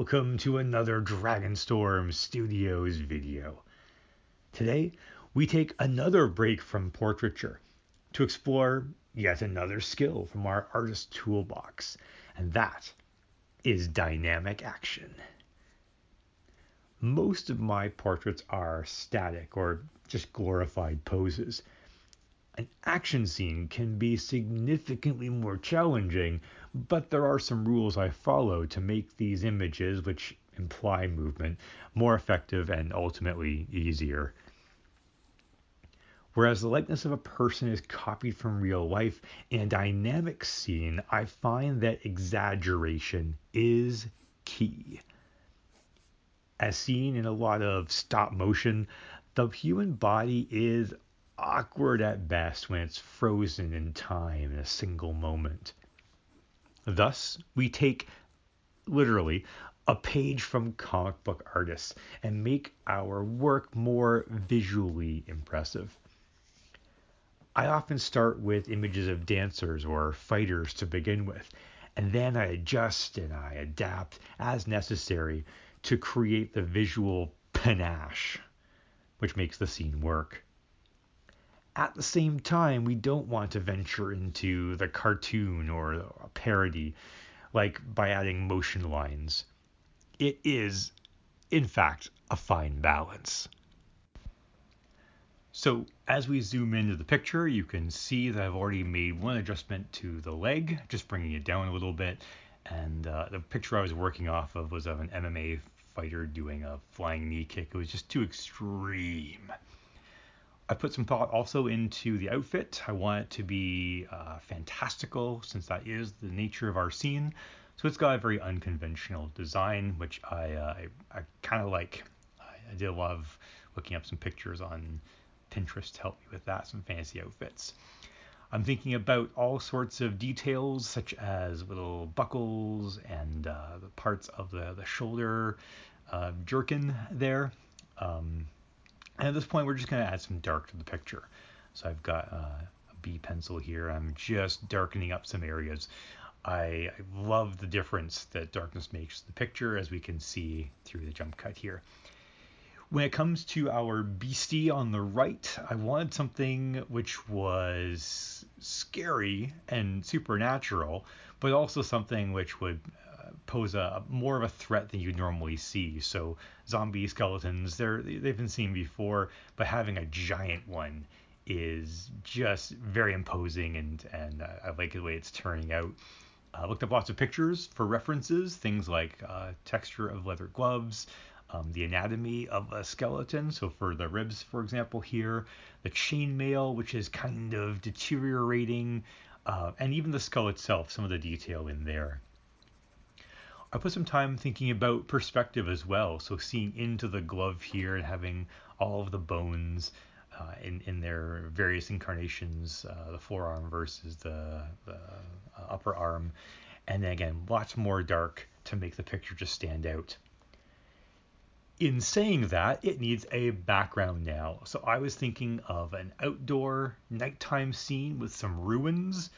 welcome to another Dragonstorm Studios video. Today, we take another break from portraiture to explore yet another skill from our artist toolbox, and that is dynamic action. Most of my portraits are static or just glorified poses. An action scene can be significantly more challenging, but there are some rules I follow to make these images, which imply movement, more effective and ultimately easier. Whereas the likeness of a person is copied from real life, in a dynamic scene, I find that exaggeration is key. As seen in a lot of stop motion, the human body is awkward at best when it's frozen in time in a single moment. Thus, we take, literally, a page from comic book artists and make our work more visually impressive. I often start with images of dancers or fighters to begin with, and then I adjust and I adapt as necessary to create the visual panache, which makes the scene work. At the same time, we don't want to venture into the cartoon or a parody, like by adding motion lines. It is, in fact, a fine balance. So as we zoom into the picture, you can see that I've already made one adjustment to the leg, just bringing it down a little bit. And the picture I was working off of was of an MMA fighter doing a flying knee kick. It was just too extreme. I put some thought also into the outfit. I want it to be fantastical, since that is the nature of our scene. So it's got a very unconventional design, which I kind of like. I did a lot of looking up some pictures on Pinterest to help me with that, some fancy outfits. I'm thinking about all sorts of details, such as little buckles and the parts of the shoulder jerkin there. And at this point, we're just going to add some dark to the picture. So I've got a B pencil here. I'm just darkening up some areas. I love the difference that darkness makes to the picture, as we can see through the jump cut here. When it comes to our beastie on the right, I wanted something which was scary and supernatural, but also something which would pose a more of a threat than you'd normally see. So zombie skeletons, they've been seen before, but having a giant one is just very imposing, and I like the way it's turning out. I looked up lots of pictures for references, things like texture of leather gloves, the anatomy of a skeleton. So for the ribs, for example, here, the chainmail, which is kind of deteriorating, and even the skull itself, some of the detail in there. I put some time thinking about perspective as well. So seeing into the glove here and having all of the bones in their various incarnations, the forearm versus the upper arm. And then again, lots more dark to make the picture just stand out. In saying that, it needs a background now. So I was thinking of an outdoor nighttime scene with some ruins.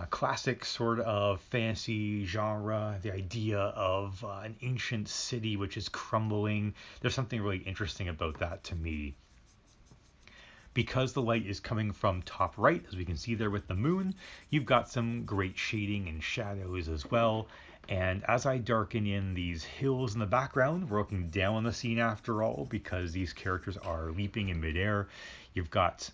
Classic sort of fantasy genre, the idea of an ancient city which is crumbling. There's something really interesting about that to me. Because the light is coming from top right, as we can see there with the moon, you've got some great shading and shadows as well. And as I darken in these hills in the background, we're looking down on the scene after all, because these characters are leaping in midair. You've got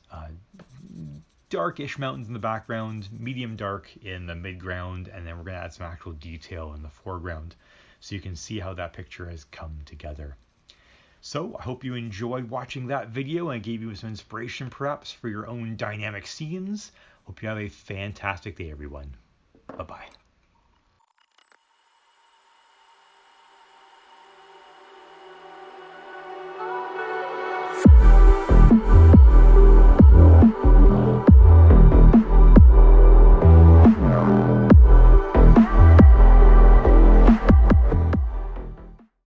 darkish mountains in the background, medium dark in the midground, and then we're going to add some actual detail in the foreground, so you can see how that picture has come together. So I hope you enjoyed watching that video and gave you some inspiration perhaps for your own dynamic scenes. Hope you have a fantastic day, everyone. Bye-bye.